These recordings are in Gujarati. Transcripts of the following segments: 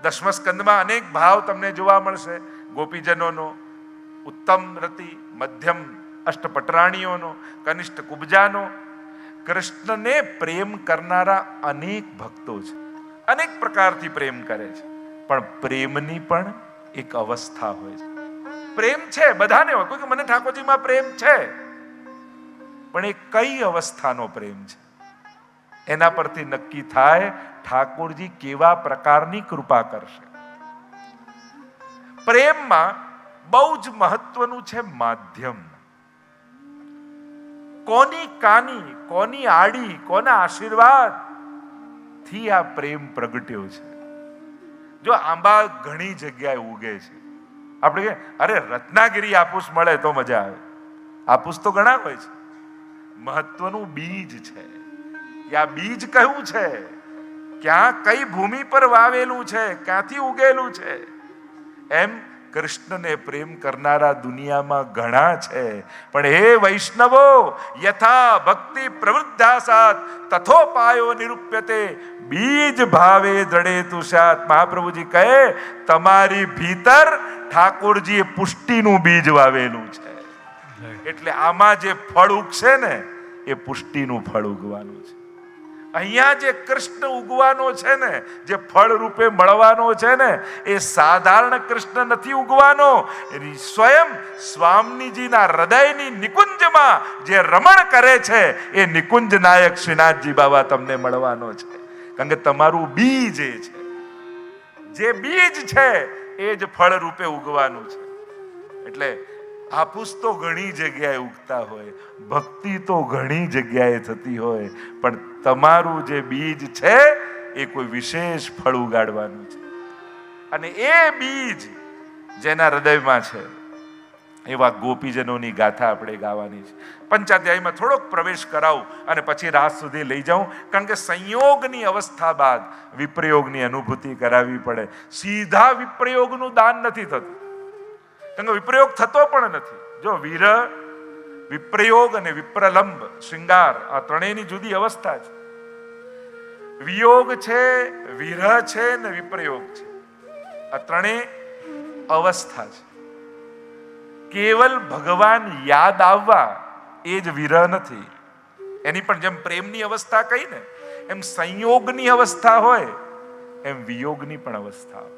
દસમા સ્કંદમાં અનેક ભાવ તમને જોવા મળશે. ગોપીજનોનો, ઉત્તમ રતિ, મધ્યમ અષ્ટપટરાણીઓનો, કનિષ્ઠ કુબજાનો. કૃષ્ણને પ્રેમ કરનારા અનેક ભક્તો છે, અનેક પ્રકારથી પ્રેમ કરે છે. પણ પ્રેમની પણ એક અવસ્થા હોય છે. પ્રેમ છે બધાને હોય, કોઈ કે મને ઠાકોરજીમાં પ્રેમ છે, પણ એ કઈ અવસ્થાનો પ્રેમ છે એના પરથી નક્કી થાય ઠાકોરજી કેવા પ્રકારની કૃપા કરશે. પ્રેમમાં બહુ જ મહત્વનું છે માધ્યમ. કોની કાની, કોની આડી, કોના આશીર્વાદ થી આ પ્રેમ પ્રગટ્યો છે. જો આંબા ઘણી જગ્યાએ ઉગે છે, આપણે કે અરે રત્નાગીરી હાપુસ મળે તો મજા આવે. હાપુસ તો ઘણા હોય છે, મહત્વનું બીજ છે. આ બીજ કયું છે, ક્યાં કઈ ભૂમિ પર વાવેલું છે, ક્યાંથી ઉગેલું છે. એમ કૃષ્ણને પ્રેમ કરનારા દુનિયામાં ઘણા છે. પણ હે વૈષ્ણવો, યથા ભક્તિ પ્રવૃદ્ધાસાત તથોપાયો નિરૂપ્યતે બીજ ભાવે દ્રઢેતુ સ્યાત. મહાપ્રભુજી કહે તમારી ભીતર ઠાકોરજીએ પુષ્ટિનું બીજ વાવેલું છે. એટલે આમાં જે ફળ ઉગશે ને એ પુષ્ટિનું ફળ ઉગવાનું છે. અહીંયા જે કૃષ્ણ ઉગવાનો છે ને, જે ફળ રૂપે મળવાનો છે ને, એ સાધારણ કૃષ્ણ નથી ઉગવાનો. સ્વયં સ્વામીજીના હૃદયની નિકુંજમાં જે રમણ કરે છે એ નિકુંજ નાયક શ્રીનાથજી બાબા તમને મળવાનો છે. કારણ કે તમારું બીજ એ છે, જે બીજ છે એ જ ફળ રૂપે ઉગવાનું છે. એટલે હાપુસ તો ઘણી જગ્યાએ ઉગતા હોય, ભક્તિ તો ઘણી જગ્યાએ થતી હોય, પણ તમારું જે બીજ છે એ કોઈ વિશેષ ફળ ઉગાડવાનું છે. અને એ બીજ જેના હૃદયમાં છે એવા ગોપીજનોની ગાથા આપણે ગાવાની છે. પંચાધ્યાયમાં થોડોક પ્રવેશ કરાવું અને પછી રાસ સુધી લઈ જાઉં. કારણ કે સંયોગની અવસ્થા બાદ વિપ્રયોગની અનુભૂતિ કરાવવી પડે. સીધા વિપ્રયોગનું દાન નથી થતું, કારણ કે વિપ્રયોગ થતો પણ નથી. જો વિરહ, વિપ્રયોગ અને વિપ્રલંબ શૃંગાર, આ ત્રણેયની જુદી અવસ્થા છે. વિયોગ છે, વિરહ છે ને વિપ્રયોગ છે. આ ત્રણેય અવસ્થા છે. કેવલ ભગવાન યાદ આવવા એ જ વિરહ નથી. એની પણ જેમ પ્રેમની અવસ્થા કહી ને, એમ સંયોગની અવસ્થા હોય એમ વિયોગની પણ અવસ્થા હોય.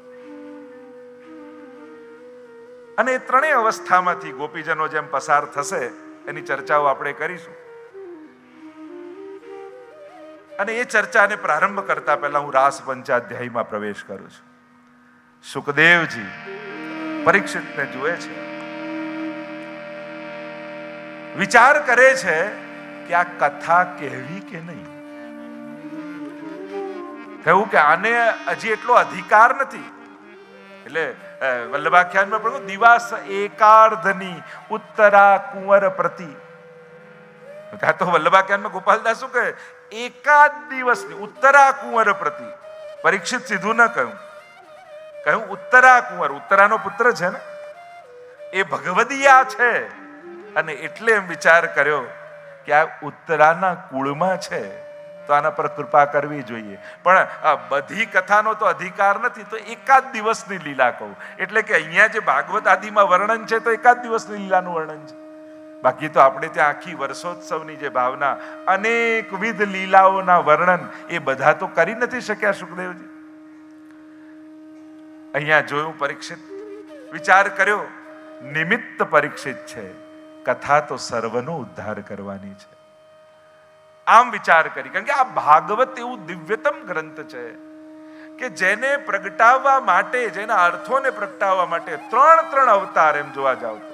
અને એ ત્રણેય અવસ્થામાંથી ગોપીજનો જેમ પસાર થશે એની ચર્ચાઓ આપણે કરીશું. અને એ ચર્ચાને પ્રારંભ કરતા પહેલા હું રાસ પંચાધ્યાયમાં પ્રવેશ કરું છું. સુખદેવજી પરીક્ષિતને જુએ છે, વિચાર કરે છે કે આ કથા કહેવી કે નહીં. કહ્યું કે આને હજી એટલો અધિકાર નથી. એટલે વલ્લભાખ્યાનમાં પણ દિવસ એકાર્ધની ઉત્તરા કુંવર પ્રતિ. ત્યાં તો વલ્લભાખ્યાનમાં ગોપાલદાસ શું કહે, એકાદ દિવસની ઉત્તરા કુંવર પ્રતિ. પરીક્ષિત સીધું ન કહ્યું, કહ્યું ઉત્તરા કુંવર, ઉત્તરાનો પુત્ર છે ને, એ ભગવદિયા છે. અને એટલે એમ વિચાર કર્યો કે આ ઉત્તરાના કુળમાં છે તો આના પર કૃપા કરવી જોઈએ. પણ આ બધી કથાનો તો અધિકાર નથી, તો એકાદ દિવસની લીલા કહું. એટલે કે અહીંયા જે ભાગવત આદિમાં વર્ણન છે તો એકાદ દિવસની લીલાનું વર્ણન છે. બાકી તો આપણે ત્યાં આખી વર્ષોત્સવની જે ભાવના, અનેકવિધ લીલાઓના વર્ણન એ બધા તો કરી નથી શક્યા સુખદેવજી. અહીંયા જોયું પરીક્ષિત, વિચાર કર્યો નિમિત્ત પરીક્ષિત છે, કથા તો સર્વનો ઉદ્ધાર કરવાની છે. આમ વિચાર કરી, કારણ કે આ ભાગવત એવું દિવ્યતમ ગ્રંથ છે કે જેને પ્રગટાવવા માટે, જેના અર્થોને પ્રગટાવવા માટે ત્રણ અવતાર એમ જોવા જાવ તો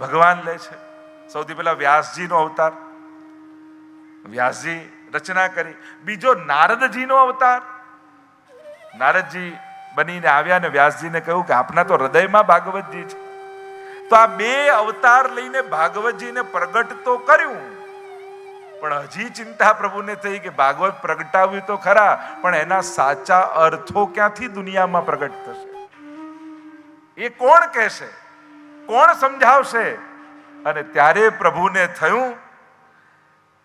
ભગવાન લે છે. સૌથી પહેલા વ્યાસજીનો અવતાર, વ્યાસજી રચના કરી. બીજો નારદજીનો અવતાર, નારદજી બનીને આવ્યા ને વ્યાસજીને કહ્યું કે આપના તો હૃદયમાં ભાગવતજી છે. તો આ બે અવતાર લઈને ભાગવતજીને પ્રગટ તો કર્યું, પણ હજી ચિંતા પ્રભુને થઈ કે ભાગવત પ્રગટાવ્યું તો ખરા, પણ એના સાચા અર્થો ક્યાંથી દુનિયામાં પ્રગટ થશે, એ કોણ કહેશે, કોણ સમજાવશે? અને ત્યારે પ્રભુને થયું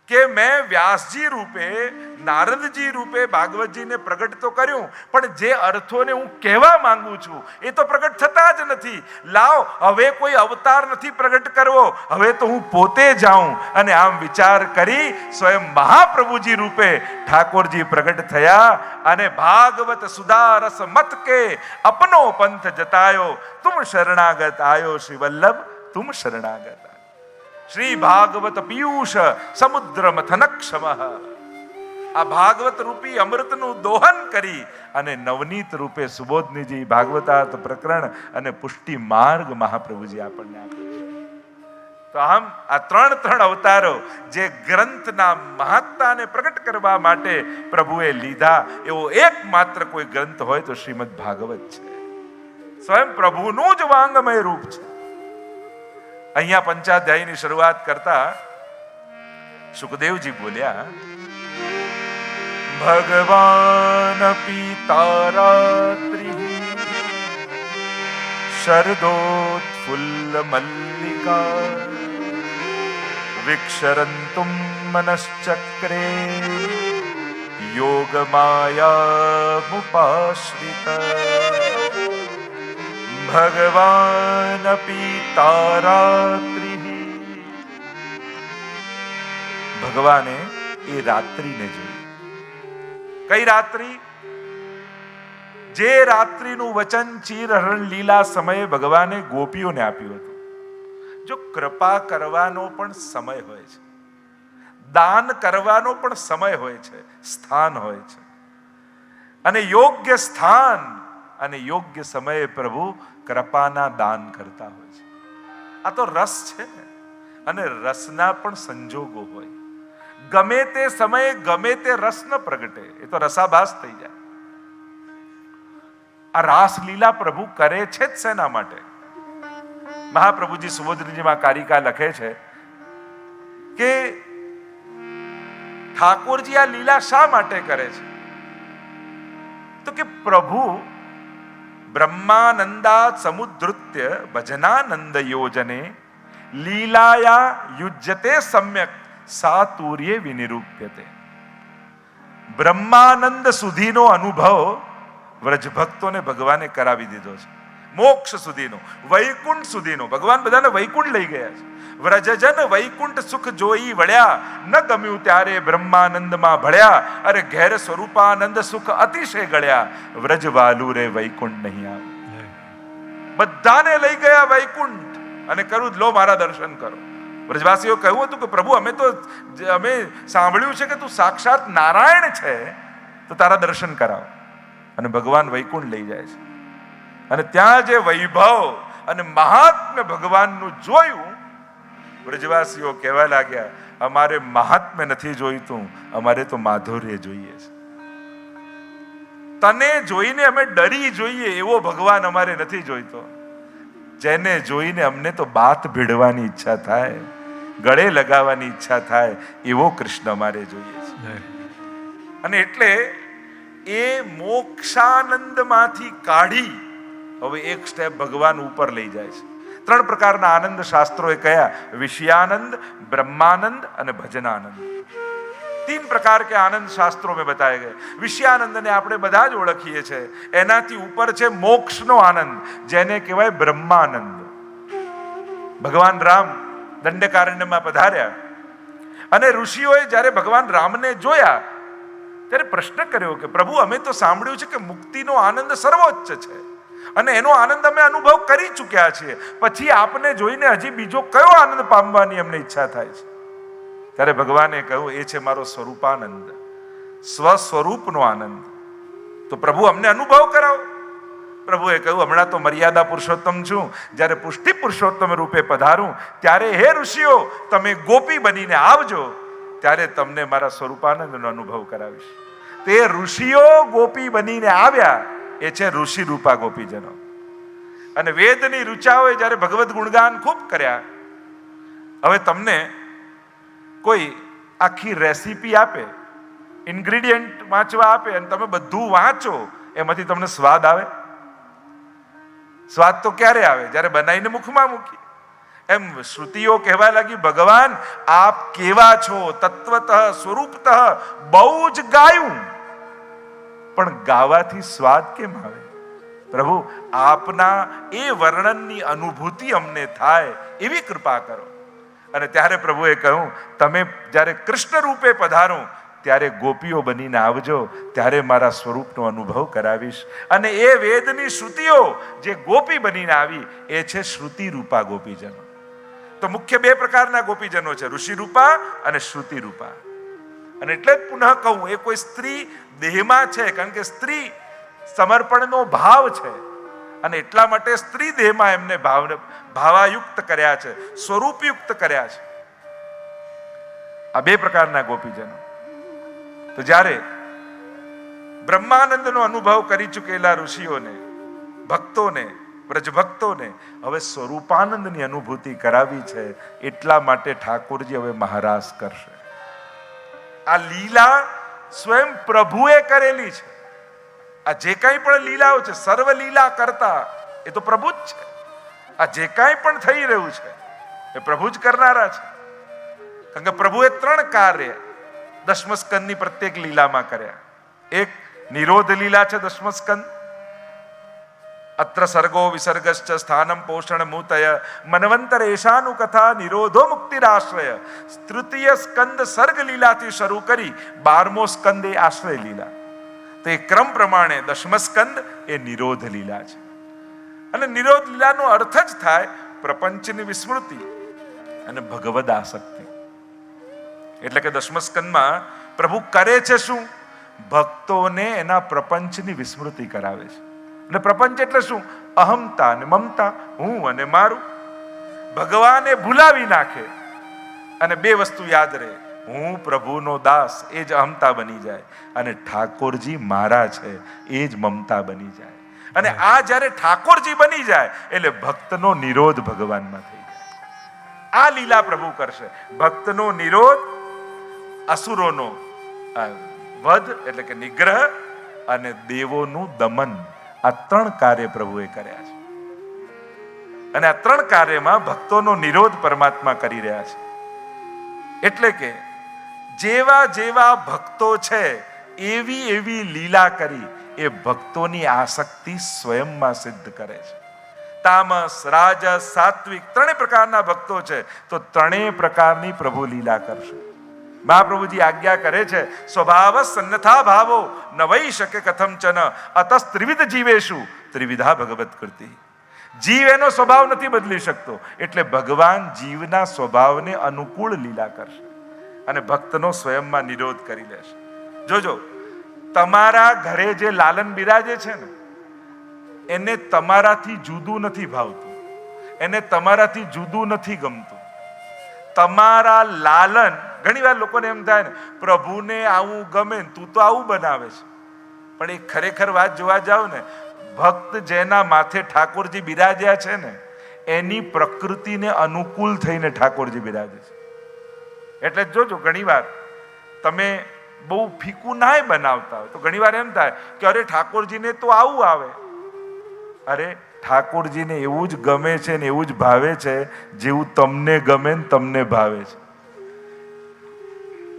કે મેં વ્યાસજી રૂપે, નારદજી રૂપે ભાગવતજીને પ્રગટ તો કર્યું, પણ જે અર્થોને હું કહેવા માંગુ છું એ તો પ્રગટ થતા જ નથી. લાવ, હવે કોઈ અવતાર નથી પ્રગટ કરવો, હવે તો હું પોતે જાઉં. અને આમ વિચાર કરી સ્વયં મહાપ્રભુજી રૂપે ઠાકોરજી પ્રગટ થયા અને ભાગવત સુધા રસ મત કે અપનો પંથ જતાયો, તુમ શરણાગત આયો શ્રી વલ્લભ, તુમ શરણાગત. શ્રી ભાગવત પિયુષ સમુદ્ર મથનક્ષમ. આ ભાગવત રૂપી અમૃતનું દોહન કરી અને નવનીત રૂપે સુબોધનીજી ભાગવતાર્થ પ્રકરણ અને પુષ્ટિ માર્ગ મહાપ્રભુજી આપણને આપ્યો છે. તો આમ આ ત્રણ અવતારો જે ગ્રંથના મહત્તાને પ્રગટ કરવા માટે પ્રભુએ લીધા, એવો એકમાત્ર કોઈ ગ્રંથ હોય તો શ્રીમદ ભાગવત છે. સ્વયં પ્રભુનું જ વાંગમય રૂપ છે. અહીંયા પંચાધ્યાયની શરૂઆત કરતા સુખદેવજી બોલ્યા, ભગવાન પિતારાત્રિ શરદોત્ફુલ્લ મલ્લિકા વિક્ષરંતુમ મનશ્ચક્રે યોગમાયામુપાશ્રિતા. ભગવાન પિતારાત્રિ. ભગવાને એ રાત્રિને જોઈ. કઈ રાત્રિ? જે રાત્રિનું વચન ચીરહરણ લીલા સમયે ભગવાને ગોપીઓને આપ્યું હતું. જો કૃપા કરવાનો પણ સમય હોય છે, દાન કરવાનો પણ સમય હોય છે, સ્થાન હોય છે, અને યોગ્ય સ્થાન અને યોગ્ય સમયે પ્રભુ કૃપાના દાન કરતા હોય છે. આ તો રસ છે ને, અને રસના પણ સંજોગો હોય. ગમે તે સમયે ગમે તે રસ ન પ્રગટે, એ તો રસાભાસ થઈ જાય. આ રાસલીલા પ્રભુ કરે છે જ શેના માટે? મહાપ્રભુજી સુબોધનીજીમાં કારિકા લખે છે કે ઠાકોરજી આ લીલા શા માટે કરે છે? તો કે પ્રભુ બ્રહ્માનંદાત સમુદ્રુત્ય ભજનાનંદ યોજને લીલાયા યુજ્યતે સમ્યક સાતુર્ય વિનિરૂપ્યતે. બ્રહ્માનંદ સુધીનો અનુભવ વ્રજભક્તોને ભગવાને કરાવી દીધો છે. મોક્ષ સુધીનો, વૈકુંઠ સુધીનો. ભગવાન બધાને વૈકુંઠ લઈ ગયા છે. વ્રજજન વૈકુંઠ સુખ જોઈ વળ્યા, ન ગમ્યું ત્યારે બ્રહ્માનંદમાં ભળ્યા. અરે ઘેર સ્વરૂપાનંદ સુખ અતિશય ગળ્યા, વ્રજવાલુ રે વૈકુંઠ નહીં આવે. બધાને લઈ ગયા વૈકુંઠ અને કરું લો મારા દર્શન કરો. વ્રજવાસીઓ કહ્યું હતું કે પ્રભુ અમે સાંભળ્યું છે કે તું સાક્ષાત નારાયણ છે, તો તારા દર્શન કરાવ. અને ભગવાન વૈકુંઠ લઈ જાય છે. અને ત્યાં જે વૈભવ અને મહાત્મ્ય ભગવાનનું જોયું, વ્રજવાસીઓ કહેવા લાગ્યા, અમારે મહાત્મ્ય નથી જોઈતું, અમારે તો માધુર્ય જોઈએ છે. તને જોઈને અમે ડરી જોઈએ એવો ભગવાન અમારે નથી જોઈતો. જેને જોઈને અમને તો બાત ભીડવાની ઈચ્છા થાય, ગળે લગાવવાની ઈચ્છા થાય એવો કૃષ્ણ અમારે જોઈએ છે. અને એટલે એ મોક્ષાનંદમાંથી કાઢી હવે એક સ્ટેપ ભગવાન ઉપર લઈ જાય છે. 3 પ્રકારના આનંદ શાસ્ત્રોએ કયા? વિષયાનંદ, બ્રહ્માનંદ અને ભજનાનંદ. 3 પ્રકાર કે આનંદ શાસ્ત્રો में बताए गए. વિષયાનંદને આપણે બધા જ ઓળખીએ છીએ. એનાથી ઉપર છે મોક્ષનો આનંદ, જેને કહેવાય બ્રહ્માનંદ. ભગવાન રામ દંડકારણ્યમાં પધાર્યા અને ઋષિઓએ જ્યારે ભગવાન રામને જોયા ત્યારે પ્રશ્ન કર્યો કે પ્રભુ, અમે તો સાંભળ્યું છે કે મુક્તિનો આનંદ સર્વોચ્ચ છે અને એનો આનંદ અમે અનુભવ કરી ચૂક્યા છીએ, પછી આપને જોઈને હજી બીજો કયો આનંદ પામવાની અમને ઈચ્છા થાય છે? ત્યારે ભગવાને કહ્યું, એ છે મારો સ્વરૂપાનંદ, સ્વસ્વરૂપનો આનંદ. તો પ્રભુ અમને અનુભવ કરાવો. પ્રભુએ કહ્યું, હમણાં તો મર્યાદા પુરુષોત્તમ છું, જ્યારે પુષ્ટિ પુરુષોત્તમ રૂપે પધારું ત્યારે હે ઋષિઓ, તમે ગોપી બનીને આવજો, ત્યારે તમને મારા સ્વરૂપાનંદનો અનુભવ કરાવીશ. તે ઋષિઓ ગોપી બનીને આવ્યા, એ છે ઋષિ રૂપા ગોપીજનો. અને વેદની ઋચાઓએ જ્યારે ભગવત ગુણગાન ખૂબ કર્યા. હવે તમને કોઈ આખી રેસીપી આપે, ઇન્ગ્રેડિયન્ટ વાંચવા આપે અને તમે બધું વાંચો, એમાંથી તમને સ્વાદ આવે? સ્વાદ તો ક્યારે આવે? જ્યારે બનાવીને મુખમાં મૂકી. એમ શ્રુતિઓ કહેવા લાગી, ભગવાન આપ કેવા છો, તત્વતઃ સ્વરૂપતઃ બહુ જ ગાયું, પણ ગાવાથી સ્વાદ કેમ આવે? પ્રભુ આપના એ વર્ણનની અનુભૂતિ અમને થાય એવી કૃપા કરો. અને ત્યારે પ્રભુએ કહ્યું, તમે જ્યારે કૃષ્ણ રૂપે પધારો ત્યારે ગોપીઓ બનીને આવજો, ત્યારે મારા સ્વરૂપનો અનુભવ કરાવીશ. અને એ વેદની શ્રુતિઓ જે ગોપી બનીને આવી એ છે શ્રુતિ રૂપા ગોપીજનો. તો મુખ્ય બે પ્રકારના ગોપીજનો છે, ઋષિ રૂપા અને શ્રુતિ રૂપા. અને એટલે જ પુનઃ કહું, એ કોઈ સ્ત્રી દેહમાં છે, કારણ કે સ્ત્રી સમર્પણનો ભાવ છે અને એટલા માટે સ્ત્રી દેહમાં એમને ભાવાયુક્ત કર્યા છે, સ્વરૂપયુક્ત કર્યા છે. આ બે પ્રકારના ગોપીજનો. તો જ્યારે બ્રહ્માનંદનો અનુભવ કરી ચૂકેલા ઋષિઓને, ભક્તોને, વ્રજભક્તોને હવે સ્વરૂપાનંદની અનુભૂતિ કરાવી છે, એટલા માટે ઠાકોરજી હવે મહારાસ કરશે. આ લીલા સ્વયં પ્રભુએ કરેલી છે. આ જે કાંઈ પણ લીલાઓ છે, સર્વ લીલા કરતા એ તો પ્રભુ જ છે. આ જે કાંઈ પણ થઈ રહ્યું છે એ પ્રભુ જ કરનારા છે. કારણ કે પ્રભુએ 3 કાર્ય દશમસ્કંદની પ્રત્યેક લીલામાં કર્યા. એક નિરોધ લીલા છે દશમસ્કંદ, અત્ર સર્ગો વિસર્ગશ્ચ સ્થાનમ પોષણ મૂતય મનવંતર એશાનું કથા નિરોધો મુક્તિરાશ્રય. તૃતીય સ્કંદ સર્ગ લીલાથી શરૂ કરી 12મો સ્કંદ એ આશ્રય લીલા. તો એ ક્રમ પ્રમાણે દશમસ્કંદ એ નિરોધ લીલા છે. અને નિરોધ લીલાનો અર્થ જ થાય પ્રપંચની વિસ્મૃતિ અને ભગવદ આસક્તિ. એટલે કે દશમસ્કંદમાં પ્રભુ કરે છે શું? ભક્તોને એના પ્રપંચની વિસ્મૃતિ કરાવે છે. અને પ્રપંચ એટલે શું? અહમતા અને મમતા, હું અને મારું. ભગવાને ભૂલાવી નાખે અને બે વસ્તુ યાદ રહે, હું પ્રભુનો દાસ, એ જ અહમતા બની જાય, અને ઠાકોરજી મારા છે, એ જ મમતા બની જાય. અને આ જ્યારે ઠાકોરજી બની જાય એટલે ભક્તનો નિરોધ ભગવાનમાં થઈ જાય. આ લીલા પ્રભુ કરશે. ભક્તનો નિરોધ, અસુરોનો વધ એટલે કે નિગ્રહ, અને દેવોનું દમન. આ 3 કાર્ય પ્રભુએ કર્યા છે. અને આ 3 કાર્યમાં ભક્તોનો નિરોધ પરમાત્મા કરી રહ્યા છે. એટલે કે જેવા જેવા ભક્તો છે એવી એવી લીલા કરી એ ભક્તોની આસક્તિ સ્વયંમાં સિદ્ધ કરે છે. તામસ, રાજસ, સાત્વિક 3 પ્રકારના ભક્તો છે, તો 3 પ્રકારની પ્રભુ લીલા કરશે. મહાપ્રભુજી આજ્ઞા કરે છે, સ્વભાવ સન્નથા ભાવો ન વૈ શકે કથમ ચન અતસ ત્રિવિધ જીવેશુ ત્રિવિધા ભગવત કૃતિ. જીવ એનો સ્વભાવ નથી બદલી શકતો, એટલે ભગવાન જીવના સ્વભાવને અનુકૂળ લીલા કરશે અને ભક્તનો સ્વયંમાં નિરોધ કરી લેશે. જોજો, તમારા ઘરે જે લાલન બિરાજે છે ને, એને તમારાથી જુદું નથી ભાવતું, એને તમારાથી જુદું નથી ગમતું. તમારા લાલન, ઘણી વાર લોકોને એમ થાય ને, પ્રભુને આવું ગમે, તું તો આવું બનાવે છે. પણ એ ખરેખર વાત જોવા જાવ ને, ભક્ત જેના માથે ઠાકોરજી બિરાજ્યા છે ને, એની પ્રકૃતિને અનુકૂળ થઈને ઠાકોરજી બિરાજે છે. એટલે જોજો, ઘણી વાર તમે બહુ ફીકું નાય બનાવતા હોય તો ઘણી વાર એમ થાય કે અરે ઠાકોરજીને તો આવું આવે. અરે ઠાકોરજીને એવું જ ગમે છે ને એવું જ ભાવે છે જેવું તમને ગમે ને તમને ભાવે છે.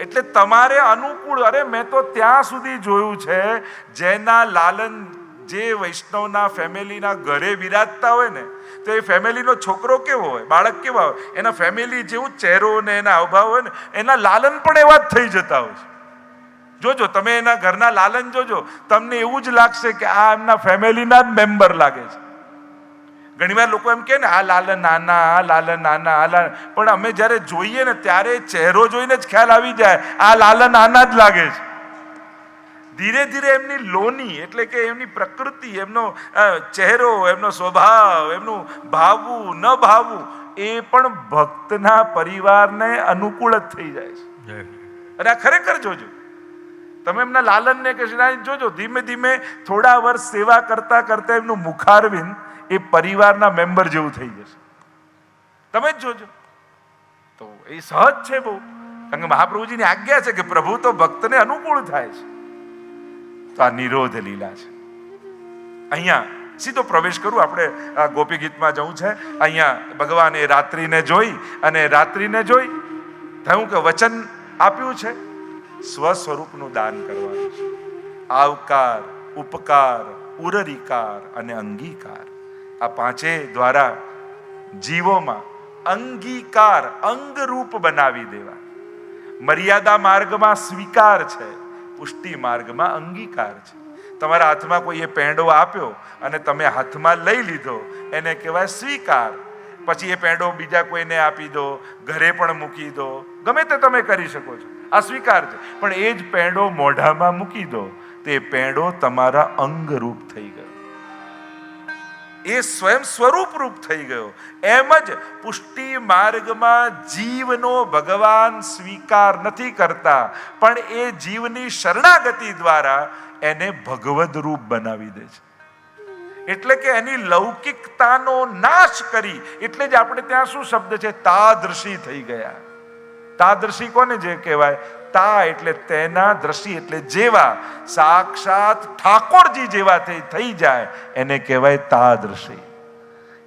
એટલે તમારે અનુકૂળ. અરે મેં તો ત્યાં સુધી જોયું છે, જેના લાલન જે વૈષ્ણવના ફેમિલીના ઘરે બિરાજતા હોય ને, તો એ ફેમિલીનો છોકરો કેવો હોય, બાળક કેવા હોય, એના ફેમિલી જેવું ચહેરો ને એના હાવભાવ હોય ને, એના લાલન પણ એવા જ થઈ જતા હોય છે. જોજો, તમે એના ઘરના લાલન જોજો, તમને એવું જ લાગશે કે આ એમના ફેમિલીના જ મેમ્બર લાગે છે. ઘણીવાર લોકો એમ કહે ને, આ લાલન નાના, આ લાલન નાના, આ લાલન, પણ અમે જ્યારે જોઈએ ને ત્યારે ચહેરો જોઈને જ ખ્યાલ આવી જાય આ લાલન નાના જ લાગે છે. ધીરે ધીરે એમની લોની એટલે કે એમની પ્રકૃતિ, એમનો ચહેરો, એમનો સ્વભાવ, એમનું ભાવવું ન ભાવવું એ પણ ભક્તના પરિવારને અનુકૂળ જ થઈ જાય છે. અને આ ખરેખર જોજો, તમે એમના લાલનને કે જોજો, ધીમે ધીમે થોડા વર્ષ સેવા કરતા કરતા એમનું મુખારવિંદ એ પરિવારના મેમ્બર જેવું થઈ જશે. તમે જ જોજો. તો એ સહજ છે બહુ, કારણ કે મહાપ્રભુજીની આજ્ઞા છે કે પ્રભુ તો ભક્તને અનુકૂળ થાય છે. તો આ નિરોધ લીલા છે. અહીંયા સીધો પ્રવેશ કરું. આપણે ગોપી ગીતમાં જવું છે. અહીંયા ભગવાને રાત્રિને જોઈ અને રાત્રિને જોઈ થયું કે વચન આપ્યું છે સ્વ સ્વરૂપનું દાન કરવાનું છે. આવકાર, ઉપકાર, ઉરરીકાર અને અંગીકાર, આ પાંચે દ્વારા જીવોમાં અંગીકાર, અંગરૂપ બનાવી દેવા. મર્યાદા માર્ગમાં સ્વીકાર છે, પુષ્ટિ માર્ગમાં અંગીકાર છે. તમારા હાથમાં કોઈએ પેંડો આપ્યો અને તમે હાથમાં લઈ લીધો, એને કહેવાય સ્વીકાર. પછી એ પેંડો બીજા કોઈને આપી દો, ઘરે પણ મૂકી દો, ગમે તે તમે કરી શકો છો, આ સ્વીકાર છે. પણ એ જ પેંડો મોઢામાં મૂકી દો, તે પેંડો તમારા અંગરૂપ થઈ ગયો, એ સ્વયં સ્વરૂપ રૂપ થઈ ગયો. એમ જ પુષ્ટિ માર્ગમાં જીવનો ભગવાન સ્વીકાર નથી કરતા, પણ એ જીવની શરણાગતિ દ્વારા એને ભગવદ રૂપ બનાવી દે છે. એટલે કે એની લૌકિકતાનો નાશ કરી. એટલે જ આપણે ત્યાં શું શબ્દ છે? તાદૃશી થઈ ગયા. તાદૃશી કોને જે કહેવાય? તા એટલે તેના, દ્રશી એટલે જેવા, સાક્ષાત ઠાકોરજી જેવા થઈ જાય એને કહેવાય તાદૃશી.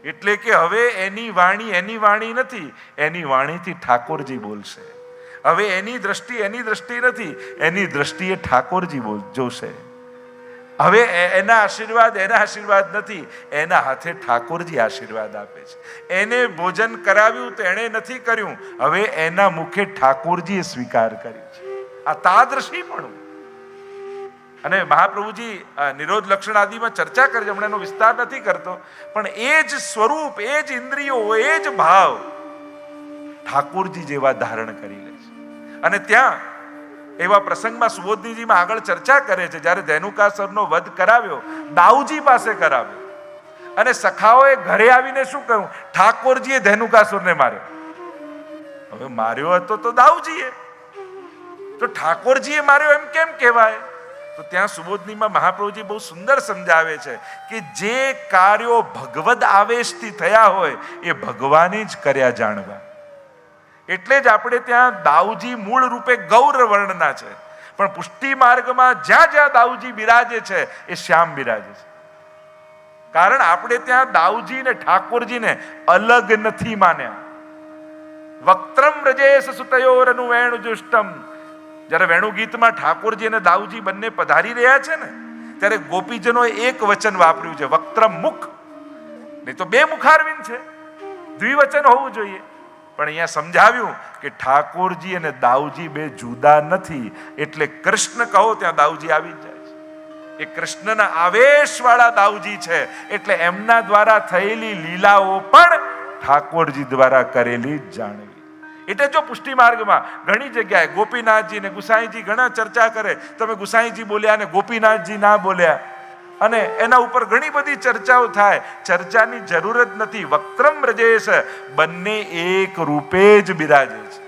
એટલે કે હવે એની વાણી નથી, એની વાણીથી ઠાકોરજી બોલશે. હવે એની દ્રષ્ટિ નથી, એની દ્રષ્ટિએ ઠાકોરજી જોશે. હવે એના આશીર્વાદ નથી, એના હાથે ઠાકોરજી આશીર્વાદ આપે છે. એને ભોજન કરાવ્યું તો એણે નથી કર્યું, હવે એના મુખે ઠાકોરજીએ સ્વીકાર કર્યું છે. આ તાદૃશી પણ. અને મહાપ્રભુજી નિરોધ લક્ષણ આદિમાં ચર્ચા કરી, હમણાં એનો વિસ્તાર નથી કરતો, પણ એ જ સ્વરૂપ, એ જ ઇન્દ્રિયો, એ જ ભાવ ઠાકોરજી જેવા ધારણ કરી લે છે. અને ત્યાં એવા પ્રસંગમાં સુબોધનીજીમાં આગળ ચર્ચા કરે છે, જ્યારે ધેનુકાસુરનો વધ કરાવ્યો, દાઉજી પાસે કરાવ્યો, અને સખાઓએ ઘરે આવીને શું કહ્યું? ઠાકોરજીએ ધેનુકાસુરને માર્યો. હવે માર્યો હતો તો દાઉજીએ, તો ઠાકોરજીએ માર્યો એમ કેમ કહેવાય? તો ત્યાં સુબોધનીમાં મહાપ્રભુજી બહુ સુંદર સમજાવે છે કે જે કાર્યો ભગવદ આવેશથી થયા હોય એ ભગવાને જ કર્યા જાણવા. એટલે જ આપણે ત્યાં દાઉજી મૂળ રૂપે ગૌર વર્ણના છે, પણ પુષ્ટિ માર્ગમાં જ્યાં જ્યાં દાઉજી બિરાજે છે એ શ્યામ બિરાજે છે. કારણ આપણે ત્યાં દાઉજી ને ઠાકોરજીને અલગ નથી માન્યા. વક્ત્રમ વ્રજેશ સુતયોરનું વેણુ જુષ્ટમ. જ્યારે વેણુ ગીતમાં ઠાકોરજી અને દાઉજી બંને પધારી રહ્યા છે ને, ત્યારે ગોપીજનોએ એક વચન વાપર્યું છે, વક્ત્રમ મુખ. નહીં તો બે મુખારવિંદ છે, દ્વિવચન હોવું જોઈએ. પણ અહીંયા સમજાવ્યું કે ઠાકોરજી અને દાઉજી બે જુદા નથી, એટલે કૃષ્ણ કહો ત્યાં દાઉજી આવી જ જાય છે. એ કૃષ્ણના આવેશવાળા દાઉજી છે, એટલે એમના દ્વારા થયેલી લીલાઓ પણ ઠાકોરજી દ્વારા કરેલી જ જાણવી. એટલે જો પુષ્ટિ માર્ગમાં ઘણી જગ્યાએ ગોપીનાથજી ને ગુસાઈજી ઘણા ચર્ચા કરે, તમે ગુસાઈજી બોલ્યા ને ગોપીનાથજી ના બોલ્યા, અને એના ઉપર ઘણી બધી ચર્ચાઓ થાય. ચર્ચાની જરૂર જ નથી. વક્ત્રમ વ્રજેશ બંને એક રૂપે જ બિરાજે છે.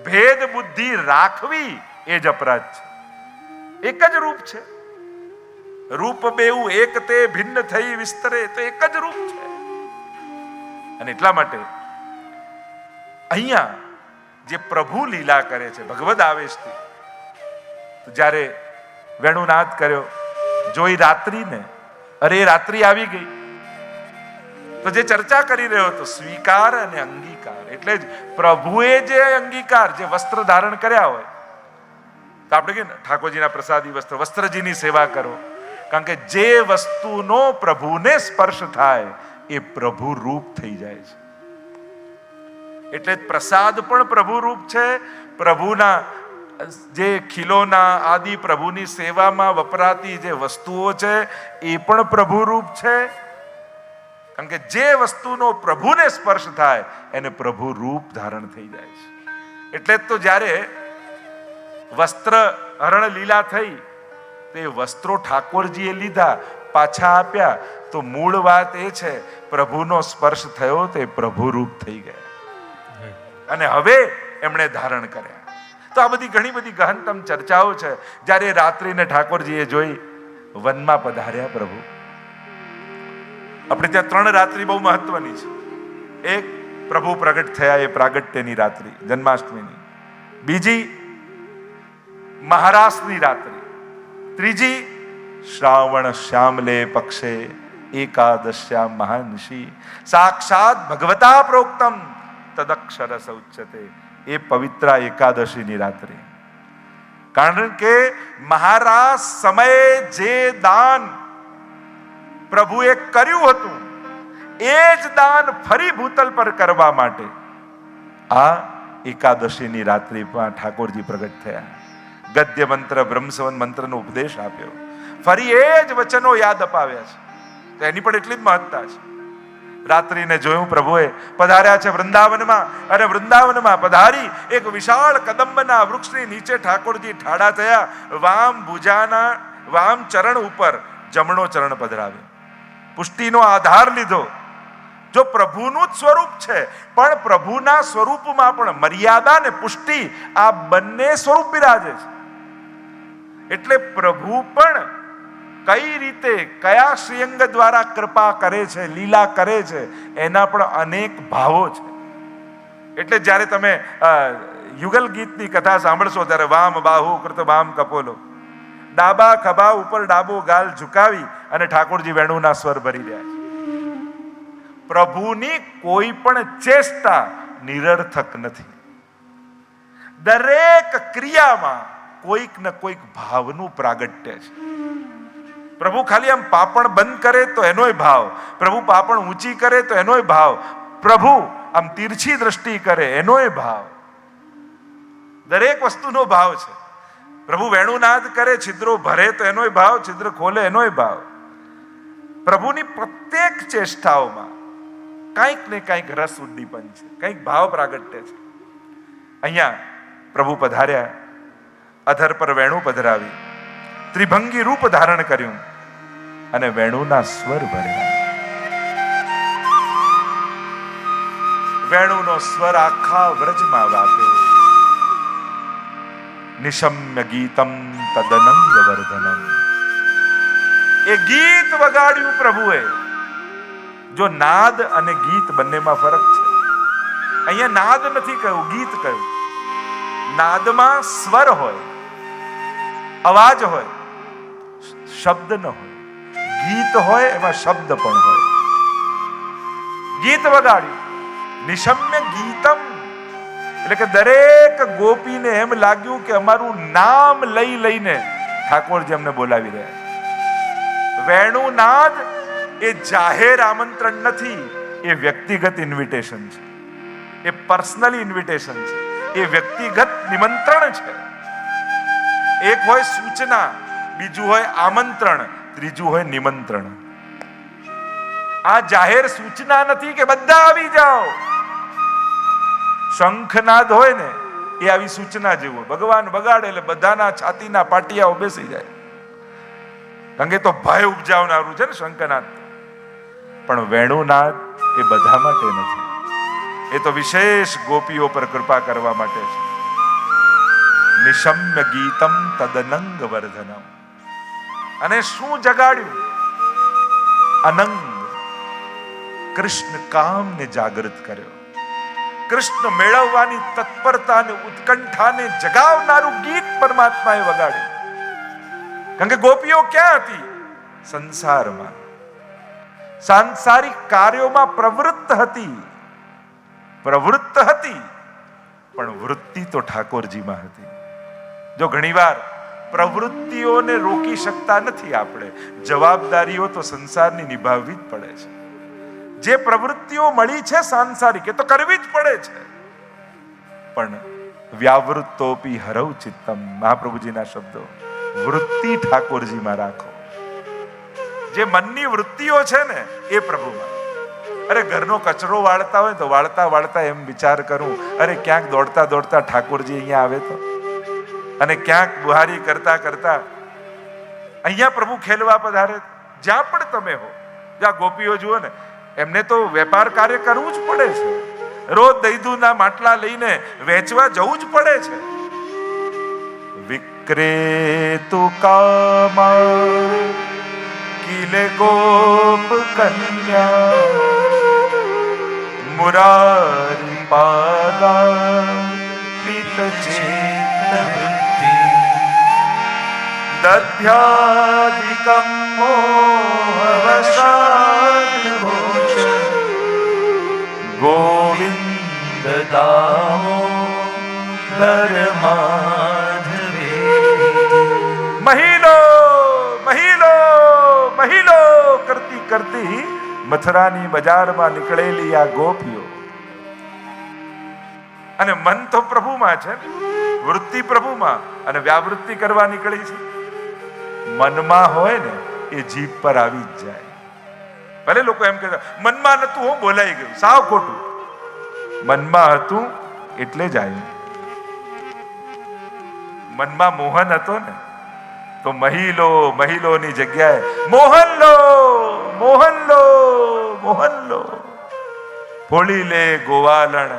ભેદ બુદ્ધિ રાખવી એ જ અપરાધ છે. એક જ રૂપ છે. રૂપ બેઉ એક તે ભિન્ન થઈ વિસ્તરે, તો એક જ રૂપ છે. અને એટલા માટે અહીંયા જે પ્રભુ લીલા કરે છે ભગવદ આવેશથી, તો જ્યારે વેણુનાદ કર્યો, જોઈ રાત્રિને, અરે રાત્રિ આવી ગઈ, તો જે ચર્ચા કરી રહ્યો હતો સ્વીકાર અને અંગીકાર. એટલે જ પ્રભુએ જે અંગીકાર, જે વસ્ત્ર ધારણ કર્યા હોય, તો આપણે કે ઠાકોરજીના પ્રસાદી વસ્ત્ર, વસ્ત્રજીની સેવા કરો. કારણ કે જે વસ્તુનો પ્રભુને સ્પર્શ થાય એ પ્રભુ રૂપ થઈ જાય છે. એટલે પ્રસાદ પણ પ્રભુ રૂપ છે. પ્રભુના જે ખીલોના આદિ પ્રભુની સેવામાં વપરાતી જે વસ્તુઓ છે એ પણ પ્રભુ રૂપ છે. કારણ કે જે વસ્તુનો પ્રભુને સ્પર્શ થાય એને પ્રભુ રૂપ ધારણ થઈ જાય છે. એટલે તો જ્યારે વસ્ત્ર હરણ લીલા થઈ, તે વસ્ત્રો ઠાકોરજીએ લીધા, પાછા આપ્યા, તો મૂળ વાત એ છે પ્રભુનો સ્પર્શ થયો તે પ્રભુ રૂપ થઈ ગયા અને હવે એમણે ધારણ કર્યા. તો આ બધી ઘણી બધી ગહનતમ ચર્ચાઓ છે. જ્યારે રાત્રિને ઠાકોરજીએ જોઈ વનમાં પધાર્યા પ્રભુ. આપણે ત્યાં 3 રાત્રિ બહુ મહત્વની છે. એક પ્રભુ પ્રગટ થયા એ પ્રાગટ્યની રાત્રિ, જન્માષ્ટમીની. બીજી મહારાસની રાત્રિ. ત્રીજી શ્રાવણ શ્યામલે પક્ષે એકાદશ્યામ મહાંશી સાક્ષાત ભગવતા પ્રોક્તમ તદક્ષરસ ઉચ્યતે. એ પવિત્ર એકાદશીની રાત્રિ. કારણ કે મહારાજ સમયે જે દાન પ્રભુએ કર્યું હતું એ જ દાન ફરી ભૂતલ પર કરવા માટે આ એકાદશીની રાત્રિમાં ઠાકોરજી પ્રગટ થયા. ગદ્ય મંત્ર બ્રહ્મસવન મંત્રનો ઉપદેશ આપ્યો. ફરી એ જ વચનો યાદ અપાવ્યા છે. તો એની પણ એટલી જ મહત્તા છે. રાત્રિને જોયું પ્રભુએ પધાર્યા છે વૃંદાવનમાં, અને વૃંદાવનમાં પધારી એક વિશાળ કદંબના વૃક્ષની નીચે ઠાકોરજી ઠાડા થયા. વામ ભુજાના વામ ચરણ ઉપર જમણો ચરણ પધરાવ્યો, પુષ્ટિનો આધાર લીધો. જો પ્રભુનું જ સ્વરૂપ છે, પણ પ્રભુના સ્વરૂપમાં પણ મર્યાદા ને પુષ્ટિ આ બંને સ્વરૂપ બિરાજે છે. એટલે પ્રભુ પણ કઈ રીતે કયા શ્રીઅંગ દ્વારા કૃપા કરે છે, લીલા કરે છે, એના પણ અનેક ભાવો છે. એટલે જ્યારે તમે યુગલ ગીતની કથા સાંભળશો ત્યારે વામ બાહુ કૃત વામ કપોલો, ડાબા ખભા ઉપર ડાબો ગાલ ઝુકાવી અને ઠાકોરજી વેણુના સ્વર ભરી રહ્યા છે. પ્રભુની કોઈ પણ ચેષ્ટા નિરર્થક નથી. દરેક ક્રિયામાં કોઈક ને કોઈક ભાવનું પ્રાગટ્ય છે. પ્રભુ ખાલી આમ પાપણ બંધ કરે તો એનોય ભાવ, પ્રભુ પાપણ ઊંચી કરે તો એનોય ભાવ, પ્રભુ આમ તીરછી દ્રષ્ટિ કરે એનોય ભાવ. દરેક વસ્તુનો ભાવ છે. પ્રભુ વેણુનાદ કરે, છિદ્રો ભરે તો એનોય ભાવ, છિદ્ર ખોલે એનોય ભાવ. પ્રભુની પ્રત્યેક ચેષ્ટાઓમાં કંઈક ને કંઈક રસ ઉદ્દીપન છે, કંઈક ભાવ પ્રાગટ્ય છે. અહીંયા પ્રભુ પધાર્યા, અધર પર વેણુ પધરાવી, ત્રિભંગી રૂપ ધારણ કર્યું અને વેણુના સ્વર ભર્યા. વેણુનો સ્વર આખા વ્રજમાં વ્યાપ્યો. નિશમ્ય ગીતમ તદનંગ વર્ધનમ. એ ગીત વગાડ્યું પ્રભુએ. જો નાદ અને ગીત બંનેમાં ફરક છે. અહીંયા નાદ નથી કહ્યું, ગીત કહ્યું. નાદમાં સ્વર હોય, અવાજ હોય, શબ્દ ન હોય. ગીત હોય એમાં શબ્દ પણ હોય. ગીત વગાડ્યું, નિશમ્ય ગીતમ, એટલે કે દરેક ગોપીને એમ લાગ્યું કે અમારું નામ લઈ લઈને ઠાકોરજી અમને બોલાવી રહ્યા. વેણુનાદ એ જાહેર આમંત્રણ નથી, એ વ્યક્તિગત ઇન્વિટેશન છે, એ પર્સનલ ઇન્વિટેશન છે, એ વ્યક્તિગત નિમંત્રણ છે. એક હોય સૂચના, બીજું હોય આમંત્રણ, ત્રીજું હોય નિમંત્રણ. આ જાહેર સૂચના નથી કે બધા આવી જાઓ. શંખનાદ હોય ને એ આવી સૂચના જેવું. ભગવાન બગાડે એટલે બધાના છાતીના પાટિયાઓ બેસી જાય, કારણ કે તો ભય ઉપજાવનારું છે ને શંખનાદ. પણ વેણુનાદ એ બધા માટે નથી, એ તો વિશેષ ગોપીઓ પર કૃપા કરવા માટે છે. નિશમ્ય ગીતમ તદનંગ વર્ધનમ. અને શું જગાડ્યું? અનંગ, કૃષ્ણ કામને જાગૃત કર્યો. કૃષ્ણ મેળવવાની તત્પરતા અને ઉત્કંઠાને જગાવનારું ગીત પરમાત્માએ વગાડ્યું. કારણ કે ગોપીઓ ક્યાં હતી? સંસારમાં, સાંસારિક કાર્યોમાં પ્રવૃત્ત હતી. પણ વૃત્તિ તો ઠાકોરજીમાં હતી. જો ઘણીવાર પ્રવૃત્તિઓને રોકી શકતા નથી આપણે, જવાબદારીઓ તો સંસારની નિભાવવી જ પડે છે. જે પ્રવૃત્તિઓ મળી છે સાંસારિક, એ તો કરવી જ પડે છે. પણ વ્યાવૃત્તોપી હરવ ચિત્તમ, મહાપ્રભુજીના શબ્દો. વૃત્તિ ઠાકોરજીમાં રાખો. જે મનની વૃત્તિઓ છે ને એ પ્રભુમાં. અરે ઘરનો કચરો વાળતા હોય તો વાળતા વાળતા એમ વિચાર કરું, અરે ક્યાંક દોડતા દોડતા ઠાકોરજી અહીંયા આવે તો, અને ક્યાંક બુહારી કરતા કરતા અહીંયા પ્રભુ ખેલવા પધારે. જ્યાં પણ તમે હો, જ્યાં ગોપીઓ જુઓ ને, એમને તો વેપાર કાર્ય કરવું જ પડે છે. રોજ દહીદૂધના માટલા લઈને વેચવા જવું જ પડે છે. વિક્રેતુ કામા કિલે ગોપ કન્યા મુરારી પાદા પ્રીત ચેત વૃત્તિ દધ્યાધિકમ મોહવશા હર માધવે. મહિલો મહિલો મહિલો કરતી કરતી મથુરાની બજારમાં નીકળેલી આ ગોપીઓ, અને મન તો પ્રભુમાં છે, વૃત્તિ પ્રભુમાં, અને વ્યાવૃત્તિ કરવા નીકળી છે. મનમાં હોય ને એ જીભ પર આવી જ જાય. ભલે લોકો એમ કહેતા મનમાં નતું, હું બોલાઈ ગયું, સાવ ખોટું. મનમાં હતું એટલે જ આવ્યું. મનમાં મોહન હતો ને તો મહિલો મહિલોની જગ્યાએ મોહન લો મોહન લો મોહન લો. ફોડી લે ગોવાલણ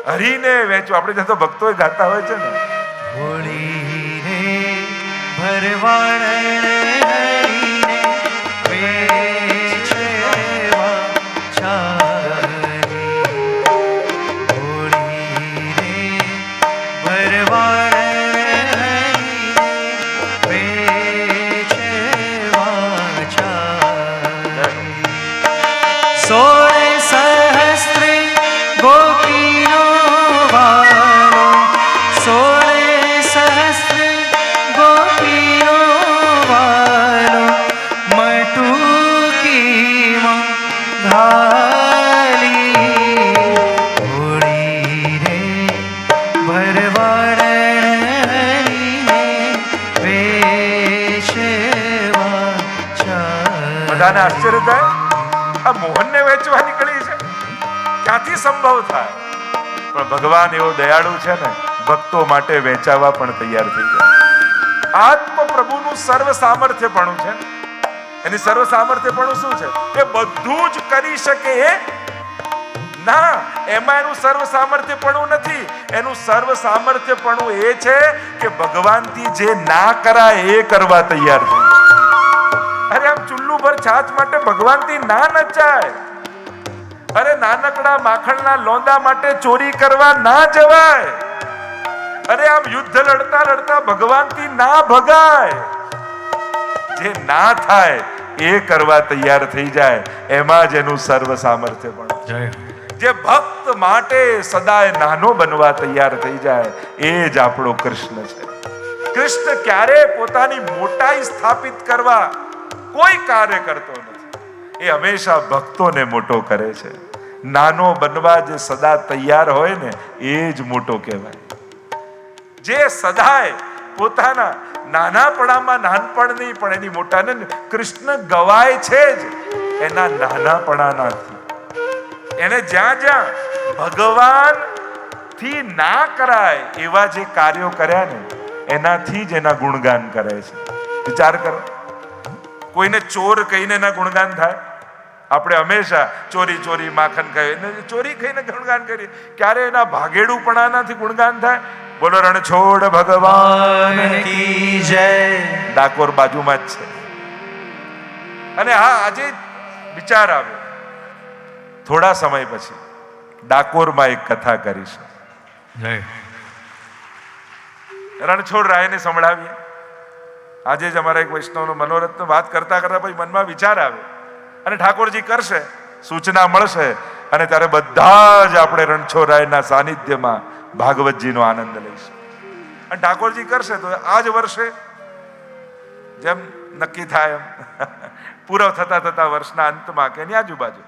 હરીને વેચો. આપણે ત્યાં તો ભક્તો ગાતા હોય છે ને, હોળી રે ભરવાડ હરીને વેચવા ચાલી. હોળી રે ભરવાડ હરીને વેચવા ચાલી. 16 સહસ્ત્ર ગોપીનો વાલો, 16 સહસ્ત્ર ગોપીનો વાલો, મટુકીમાં ઘાલી. હોળી રે ભરવાડ હરીને વેચવા ચાલી. બધાને આશ્ચર્ય થાય, આ મોહનને વેચવા નીકળી છે, ક્યાંથી સંભવ થાય? પણ ભગવાન એવો દયાળુ છે ને, ભક્તો માટે વેચાવા પણ તૈયાર થઈ જાય. આત્મ પ્રભુનું સર્વ સામર્થ્યપણું છે. એની સર્વ સામર્થ્યપણું શું છે? એ બધું જ કરી શકે ના, એમાં એનું સર્વ સામર્થ્યપણું નથી. એનું સર્વ સામર્થ્યપણું એ છે કે ભગવાનથી જે ના કરાય એ કરવા તૈયાર છે. અરે આમ ચુલ્લુ ભર છાછ માટે ભગવાનથી ના નચાય. અરે નાનકડા માખણના લોંદા માટે ચોરી કરવા ના જવાય. અરે આમ યુદ્ધ લડતા લડતા ભગવાનથી ના ભગાય. જે ના થાય એ કરવા તૈયાર થઈ જાય, એમાં જ એનું સર્વ સામર્થ્ય પણ. જે ભક્ત માટે સદાય નાનો બનવા તૈયાર થઈ જાય, એ જ આપણો કૃષ્ણ છે. કૃષ્ણ ક્યારે પોતાની મોટાઈ સ્થાપિત કરવા કોઈ કાર્ય કરતો નથી. એ હંમેશા ભક્તોને મોટો કરે છે. નાનો બનવા જે સદા તૈયાર હોય ને, એ જ મોટો કહેવાય. જે સદાય પોતાના નાનાપણામાં નાનપણની પણ એની મોટાને કૃષ્ણ ગવાય છે જ એના નાનાપણાનાથી. એને જ્યાં જ્યાં ભગવાન થી ના કરાય એવા જે કાર્યો કર્યા ને, એનાથી જ એના ગુણગાન કરે છે. વિચાર કરો, કોઈને ચોર કહીને એના ગુણગાન થાય? આપણે હંમેશા ચોરી ચોરી માખણ ખાય, ચોરી ખાઈને ગુણગાન કરીએ. ક્યારે એના ભાગેડુપણાનાથી ગુણગાન થાય? બોલો રણછોડ ભગવાન કી જય. ડાકોર બાજુમાં જ છે. અને હા, આજે વિચાર આવ્યો, થોડા સમય પછી ડાકોરમાં એક કથા કરીશું. રણછોડ રાયને સંભળાવીએ. આજે જ અમારા એક વૈષ્ણવનો મનોરથનો વાત કરતા કરતા પછી મનમાં વિચાર આવ્યો, અને ઠાકોરજી કરશે, સૂચના મળશે, અને ત્યારે બધા જ આપણે રણછોડ રાયના સાનિધ્યમાં ભાગવતજીનો આનંદ લઈશું. અને ઠાકોરજી કરશે તો આ જ વર્ષે જેમ નક્કી થાય એમ પૂરો થતા થતા વર્ષના અંતમાં કે એની આજુબાજુ